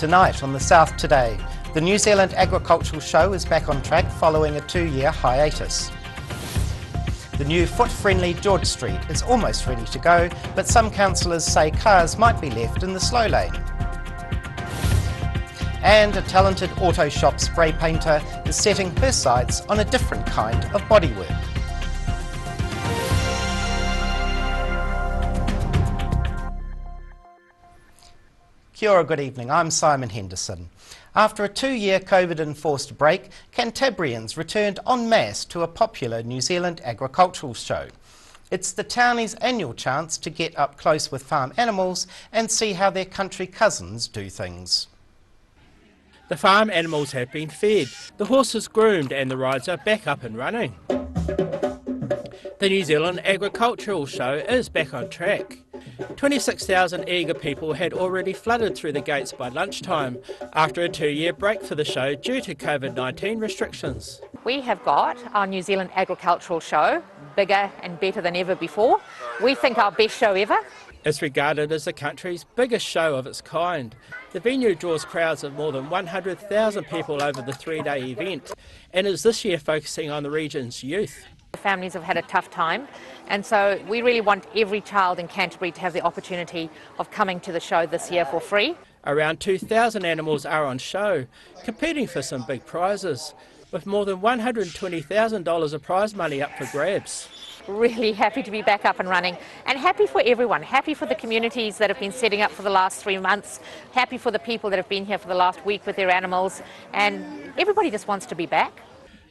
Tonight on the South Today, the New Zealand Agricultural Show is back on track following a 2-year hiatus. The new foot-friendly George Street is almost ready to go, but some councillors say cars might be left in the slow lane. And a talented auto shop spray painter is setting her sights on a different kind of bodywork. Kia ora, good evening, I'm Simon Henderson. After a 2-year COVID-enforced break, Cantabrians returned en masse to a popular New Zealand agricultural show. It's the townies' annual chance to get up close with farm animals and see how their country cousins do things. The farm animals have been fed, the horses groomed and the rides are back up and running. The New Zealand Agricultural Show is back on track. 26,000 eager people had already flooded through the gates by lunchtime after a 2-year break for the show due to COVID-19 restrictions. We have got our New Zealand Agricultural Show, bigger and better than ever before. We think our best show ever. It's regarded as the country's biggest show of its kind. The venue draws crowds of more than 100,000 people over the 3-day event and is this year focusing on the region's youth. Families have had a tough time, and so we really want every child in Canterbury to have the opportunity of coming to the show this year for free. Around 2,000 animals are on show, competing for some big prizes, with more than $120,000 of prize money up for grabs. Really happy to be back up and running, and happy for everyone, happy for the communities that have been setting up for the last 3 months, happy for the people that have been here for the last week with their animals, and everybody just wants to be back.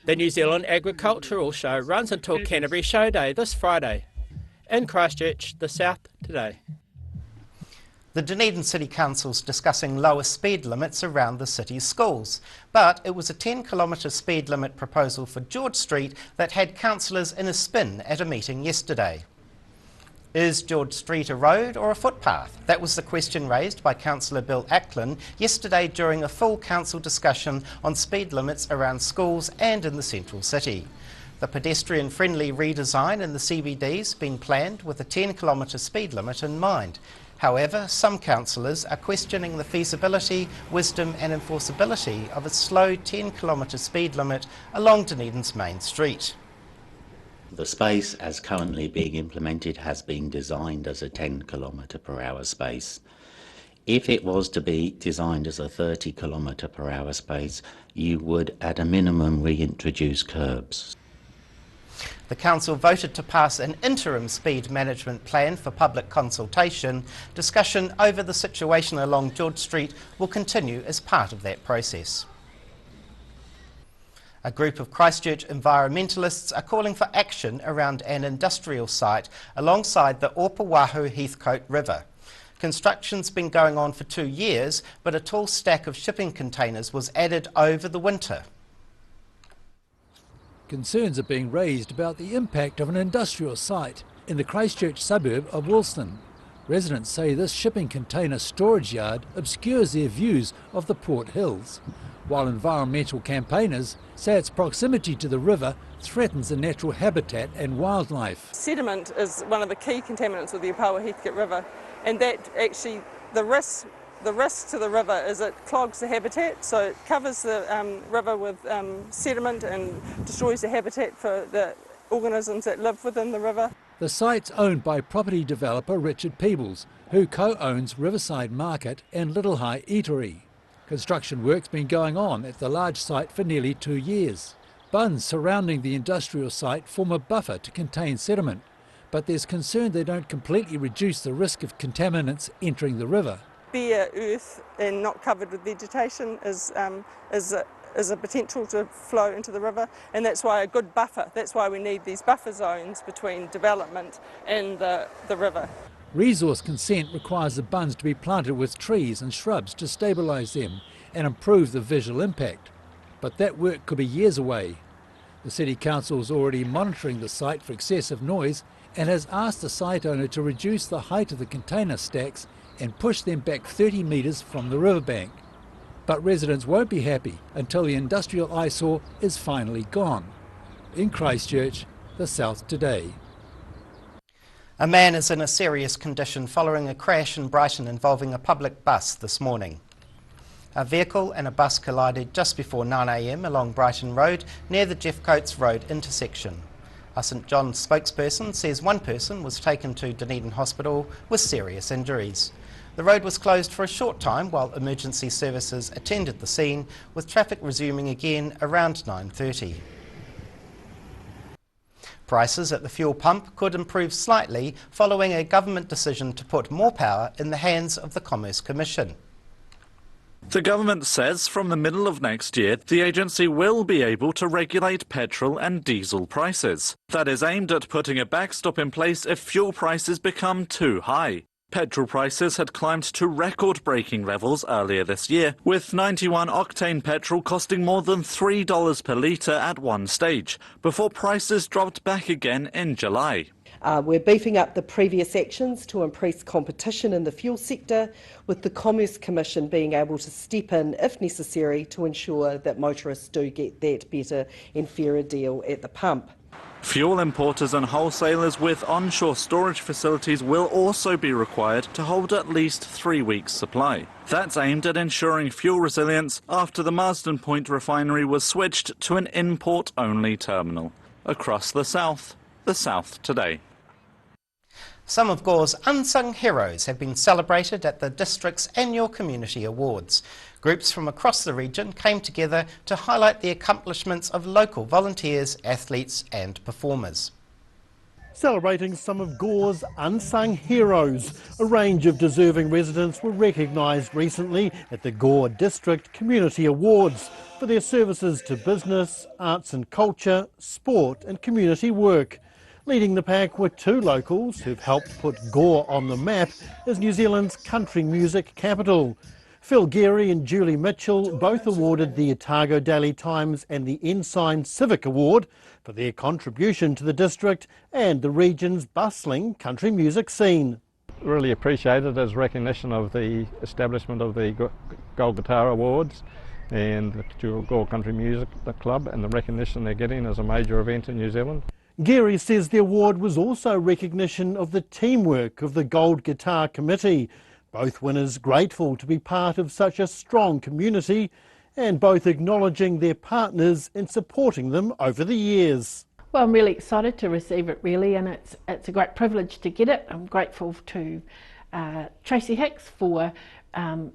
The New Zealand Agricultural Show runs until Canterbury Show Day this Friday. In Christchurch, the South Today. The Dunedin City Council's discussing lower speed limits around the city's schools, but it was a 10-kilometre speed limit proposal for George Street that had councillors in a spin at a meeting yesterday. Is George Street a road or a footpath? That was the question raised by Councillor Bill Acklin yesterday during a full council discussion on speed limits around schools and in the central city. The pedestrian-friendly redesign in the CBD's been planned with a 10-kilometre speed limit in mind. However, some councillors are questioning the feasibility, wisdom and enforceability of a slow 10-kilometre speed limit along Dunedin's main street. The space as currently being implemented has been designed as a 10 km/h space. If it was to be designed as a 30 km/h space, you would at a minimum reintroduce curbs. The council voted to pass an interim speed management plan for public consultation. Discussion over the situation along George Street will continue as part of that process. A group of Christchurch environmentalists are calling for action around an industrial site alongside the Opawahu Heathcote River. Construction's been going on for 2 years, but a tall stack of shipping containers was added over the winter. Concerns are being raised about the impact of an industrial site in the Christchurch suburb of Woolston. Residents say this shipping container storage yard obscures their views of the Port Hills, while environmental campaigners say its proximity to the river threatens the natural habitat and wildlife. Sediment is one of the key contaminants of the Opawahu Heathcote River, and that actually the risk to the river is it clogs the habitat, so it covers the river with sediment and destroys the habitat for the organisms that live within the river. The site's owned by property developer Richard Peebles, who co-owns Riverside Market and Little High Eatery. Construction work's been going on at the large site for nearly 2 years. Bunds surrounding the industrial site form a buffer to contain sediment, but there's concern they don't completely reduce the risk of contaminants entering the river. Bare earth and not covered with vegetation is a potential to flow into the river, and that's why a good buffer, that's why we need these buffer zones between development and the river. Resource consent requires the bunds to be planted with trees and shrubs to stabilise them and improve the visual impact. But that work could be years away. The City Council is already monitoring the site for excessive noise and has asked the site owner to reduce the height of the container stacks and push them back 30 metres from the riverbank. But residents won't be happy until the industrial eyesore is finally gone. In Christchurch, the South Today. A man is in a serious condition following a crash in Brighton involving a public bus this morning. A vehicle and a bus collided just before 9 a.m. along Brighton Road near the Jeff Coates Road intersection. A St John's spokesperson says one person was taken to Dunedin Hospital with serious injuries. The road was closed for a short time while emergency services attended the scene, with traffic resuming again around 9:30. Prices at the fuel pump could improve slightly following a government decision to put more power in the hands of the Commerce Commission. The government says from the middle of next year, the agency will be able to regulate petrol and diesel prices. That is aimed at putting a backstop in place if fuel prices become too high. Petrol prices had climbed to record-breaking levels earlier this year, with 91-octane petrol costing more than $3 per litre at one stage, before prices dropped back again in July. We're beefing up the previous actions to increase competition in the fuel sector, with the Commerce Commission being able to step in if necessary to ensure that motorists do get that better and fairer deal at the pump. Fuel importers and wholesalers with onshore storage facilities will also be required to hold at least 3 weeks' supply. That's aimed at ensuring fuel resilience after the Marsden Point refinery was switched to an import-only terminal. Across the South Today. Some of Gore's unsung heroes have been celebrated at the district's annual Community Awards. Groups from across the region came together to highlight the accomplishments of local volunteers, athletes and performers. Celebrating some of Gore's unsung heroes, a range of deserving residents were recognised recently at the Gore District Community Awards for their services to business, arts and culture, sport and community work. Leading the pack were two locals who've helped put Gore on the map as New Zealand's country music capital. Phil Geary and Julie Mitchell both awarded the Otago Daily Times and the Ensign Civic Award for their contribution to the district and the region's bustling country music scene. Really appreciated as recognition of the establishment of the Gold Guitar Awards and the Gore Country Music Club, and the recognition they're getting as a major event in New Zealand. Geary says the award was also recognition of the teamwork of the Gold Guitar Committee. Both winners grateful to be part of such a strong community, and both acknowledging their partners in supporting them over the years. Well, I'm really excited to receive it really, and it's a great privilege to get it. I'm grateful to Tracy Hicks for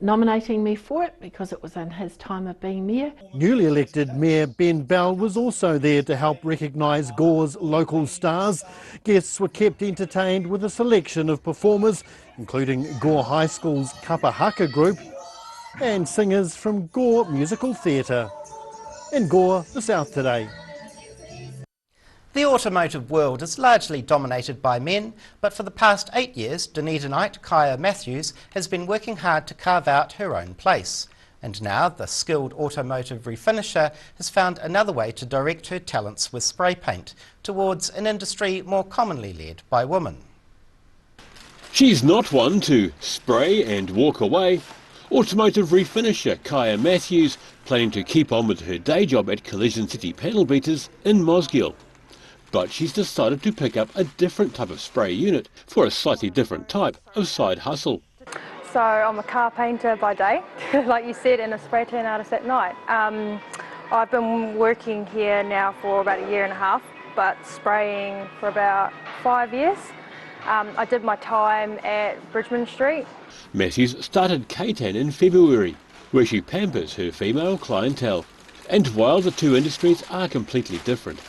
nominating me for it because it was in his time of being mayor. Newly elected Mayor Ben Bell was also there to help recognise Gore's local stars. Guests were kept entertained with a selection of performers, including Gore High School's Kapa Haka group and singers from Gore Musical Theatre. In Gore, the South Today. The automotive world is largely dominated by men, but for the past 8 years, Dunedinite Kaya Matthews has been working hard to carve out her own place. And now the skilled automotive refinisher has found another way to direct her talents with spray paint towards an industry more commonly led by women. She's not one to spray and walk away. Automotive refinisher Kaya Matthews planning to keep on with her day job at Collision City Panel Beaters in Mosgiel. But she's decided to pick up a different type of spray unit for a slightly different type of side hustle. So I'm a car painter by day, like you said, and a spray tan artist at night. I've been working here now for about 1.5 years, but spraying for about 5 years. I did my time at Bridgman Street. Matthews started K-Tan in February, where she pampers her female clientele. And while the two industries are completely different,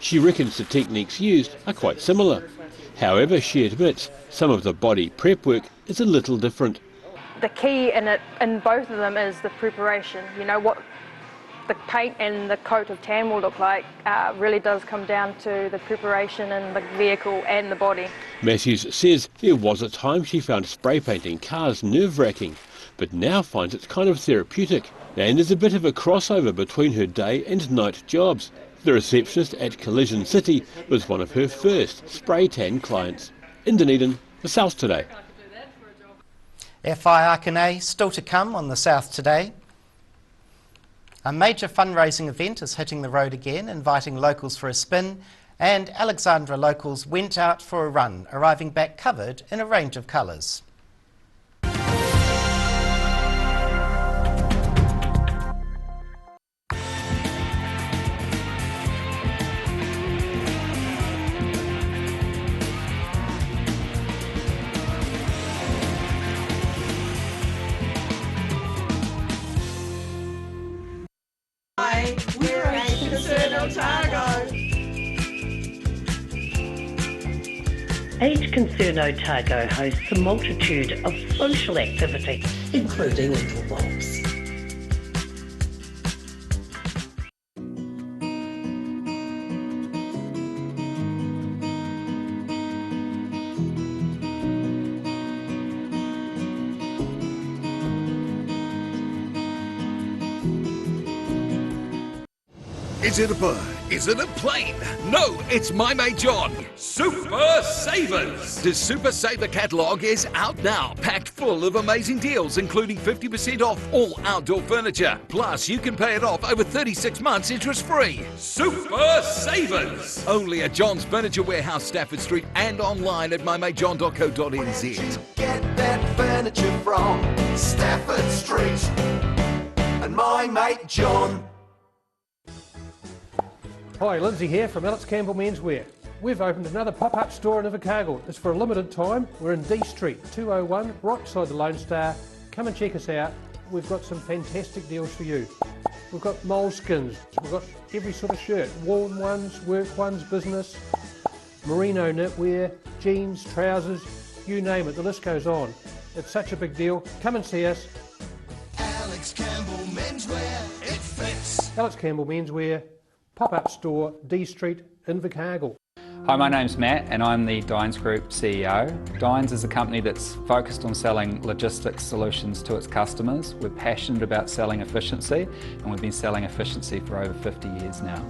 she reckons the techniques used are quite similar. However, she admits some of the body prep work is a little different. The key in both of them is the preparation. You know, what the paint and the coat of tan will look like really does come down to the preparation in the vehicle and the body. Matthews says there was a time she found spray painting cars nerve-wracking, but now finds it's kind of therapeutic. And there's a bit of a crossover between her day and night jobs. The receptionist at Collision City was one of her first spray tan clients. In Dunedin, the South Today. FI Akane still to come on the South Today. A major fundraising event is hitting the road again, inviting locals for a spin, and Alexandra locals went out for a run, arriving back covered in a range of colours. Age Concern Otago hosts a multitude of social activities, including Little Bobs. Is it a bird? Is it a plane? No, it's My Mate John. Super Savers! The Super Saver catalogue is out now, packed full of amazing deals, including 50% off all outdoor furniture. Plus, you can pay it off over 36 months interest-free. Super Savers! Only at John's Furniture Warehouse, Stafford Street, and online at mymatejohn.co.nz. Get that furniture from Stafford Street and My Mate John. Hi, Lindsay here from Alex Campbell Menswear. We've opened another pop-up store in Invercargill. It's for a limited time. We're in D Street, 201, right beside the Lone Star. Come and check us out. We've got some fantastic deals for you. We've got moleskins, we've got every sort of shirt, worn ones, work ones, business, merino knitwear, jeans, trousers, you name it, the list goes on. It's such a big deal. Come and see us. Alex Campbell Menswear, it fits. Alex Campbell Menswear, pop-up store, D Street, Invercargill. Hi, my name's Matt and I'm the Dines Group CEO. Dines is a company that's focused on selling logistics solutions to its customers. We're passionate about selling efficiency and we've been selling efficiency for over 50 years now.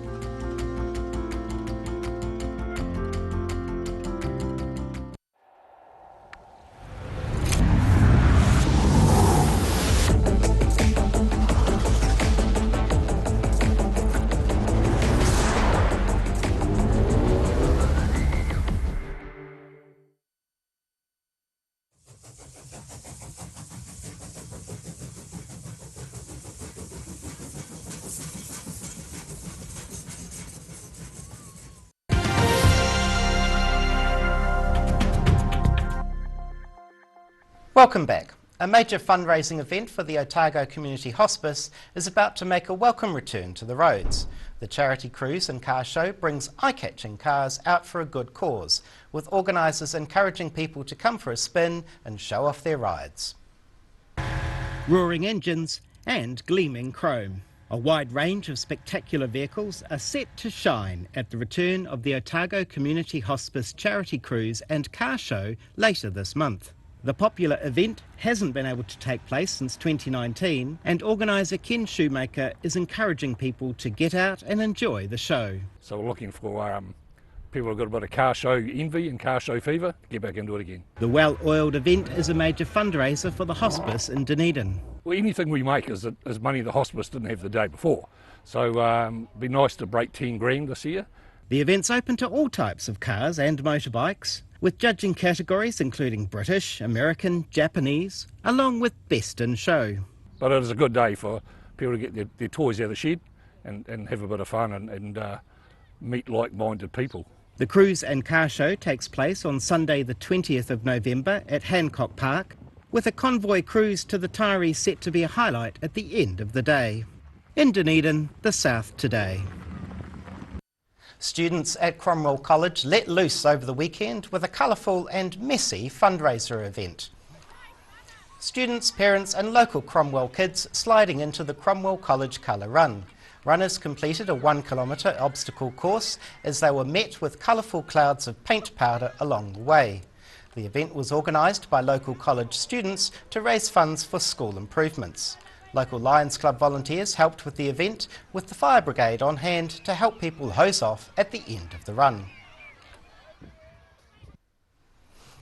Welcome back. A major fundraising event for the Otago Community Hospice is about to make a welcome return to the roads. The charity cruise and car show brings eye-catching cars out for a good cause, with organisers encouraging people to come for a spin and show off their rides. Roaring engines and gleaming chrome. A wide range of spectacular vehicles are set to shine at the return of the Otago Community Hospice charity cruise and car show later this month. The popular event hasn't been able to take place since 2019, and organiser Ken Shoemaker is encouraging people to get out and enjoy the show. So we're looking for people who've got a bit of car show envy and car show fever to get back into it again. The well-oiled event is a major fundraiser for the hospice in Dunedin. Well, anything we make is money the hospice didn't have the day before. So it'd be nice to break 10 grand this year. The event's open to all types of cars and motorbikes, with judging categories including British, American, Japanese, along with Best in Show. But it is a good day for people to get their toys out of the shed and have a bit of fun and meet like-minded people. The cruise and car show takes place on Sunday the 20th of November at Hancock Park, with a convoy cruise to the Taieri set to be a highlight at the end of the day. In Dunedin, the South Today. Students at Cromwell College let loose over the weekend with a colourful and messy fundraiser event. Students, parents and local Cromwell kids sliding into the Cromwell College Colour Run. Runners completed a 1 kilometre obstacle course as they were met with colourful clouds of paint powder along the way. The event was organised by local college students to raise funds for school improvements. Local Lions Club volunteers helped with the event, with the fire brigade on hand to help people hose off at the end of the run.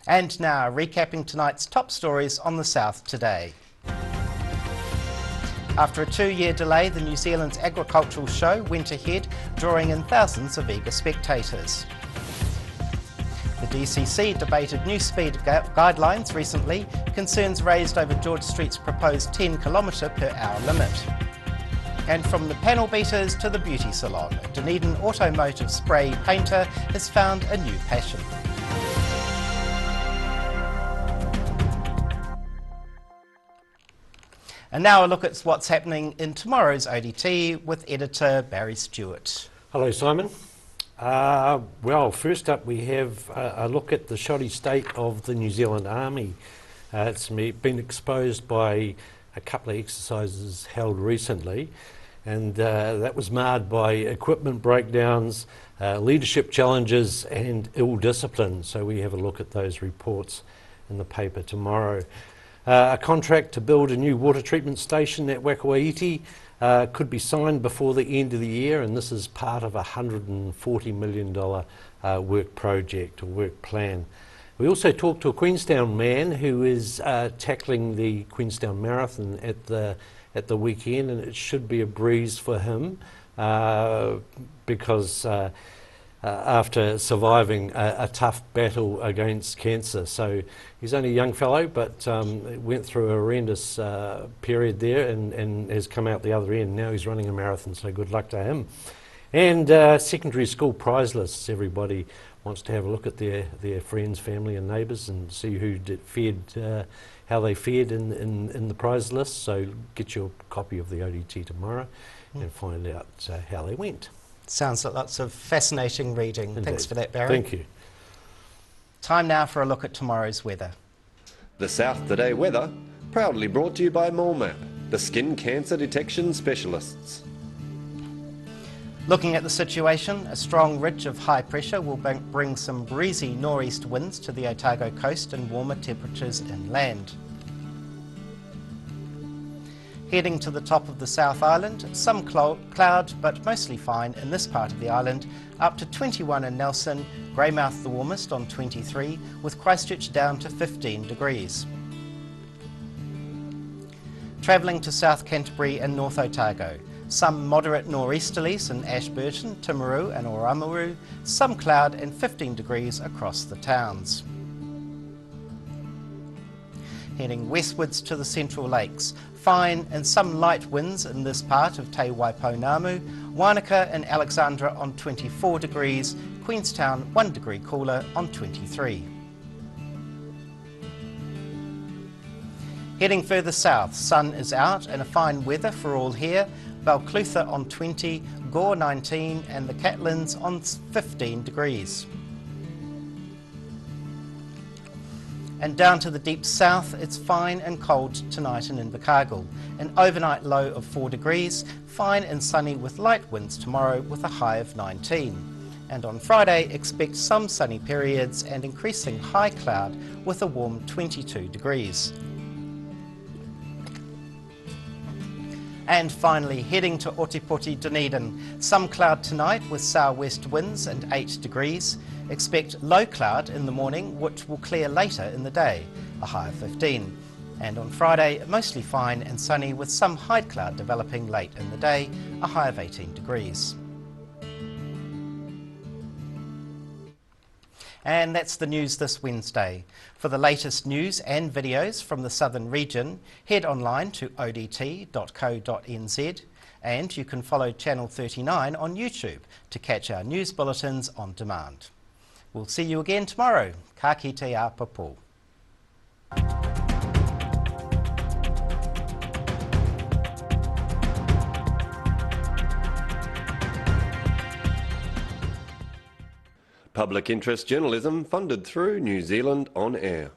And now, recapping tonight's top stories on the South Today. After a 2-year delay, the New Zealand's agricultural show went ahead, drawing in thousands of eager spectators. The DCC debated new speed guidelines recently, concerns raised over George Street's proposed 10 km/h limit. And from the panel beaters to the beauty salon, a Dunedin automotive spray painter has found a new passion. And now a look at what's happening in tomorrow's ODT with editor Barry Stewart. Hello Simon. Well, first up we have a look at the shoddy state of the New Zealand Army. It's been exposed by a couple of exercises held recently, and that was marred by equipment breakdowns, leadership challenges and ill discipline. So we have a look at those reports in the paper tomorrow. A contract to build a new water treatment station at Wakawaiti could be signed before the end of the year, and this is part of a $140 million work project or work plan. We also talked to a Queenstown man who is tackling the Queenstown Marathon at the weekend, and it should be a breeze for him because after surviving a tough battle against cancer. So he's only a young fellow, but went through a horrendous period there and has come out the other end. Now he's running a marathon, so good luck to him. And secondary school prize lists. Everybody wants to have a look at their friends, family and neighbours and see who how they fared in the prize list. So get your copy of the ODT tomorrow and find out how they went. Sounds like lots of fascinating reading. Indeed. Thanks for that, Barry. Thank you. Time now for a look at tomorrow's weather. The South Today weather, proudly brought to you by MoleMap, the skin cancer detection specialists. Looking at the situation, a strong ridge of high pressure will bring some breezy nor'east winds to the Otago coast and warmer temperatures inland. Heading to the top of the South Island, some cloud but mostly fine in this part of the island, up to 21 in Nelson, Greymouth the warmest on 23, with Christchurch down to 15 degrees. Travelling to South Canterbury and North Otago, some moderate nor'easterlies in Ashburton, Timaru and Oramuru, some cloud and 15 degrees across the towns. Heading westwards to the Central Lakes, fine and some light winds in this part of Te Waipounamu, Wanaka and Alexandra on 24 degrees, Queenstown 1 degree cooler on 23. Heading further south, sun is out and a fine weather for all here, Balclutha on 20, Gore 19 and the Catlins on 15 degrees. And down to the deep south, it's fine and cold tonight in Invercargill. An overnight low of 4 degrees, fine and sunny with light winds tomorrow with a high of 19. And on Friday, expect some sunny periods and increasing high cloud with a warm 22 degrees. And finally, heading to Otepoti, Dunedin. Some cloud tonight with southwest winds and 8 degrees. Expect low cloud in the morning, which will clear later in the day, a high of 15. And on Friday, mostly fine and sunny with some high cloud developing late in the day, a high of 18 degrees. And that's the news this Wednesday. For the latest news and videos from the Southern region, head online to odt.co.nz, and you can follow Channel 39 on YouTube to catch our news bulletins on demand. We'll see you again tomorrow. Ka kite a papu. Public interest journalism funded through New Zealand On Air.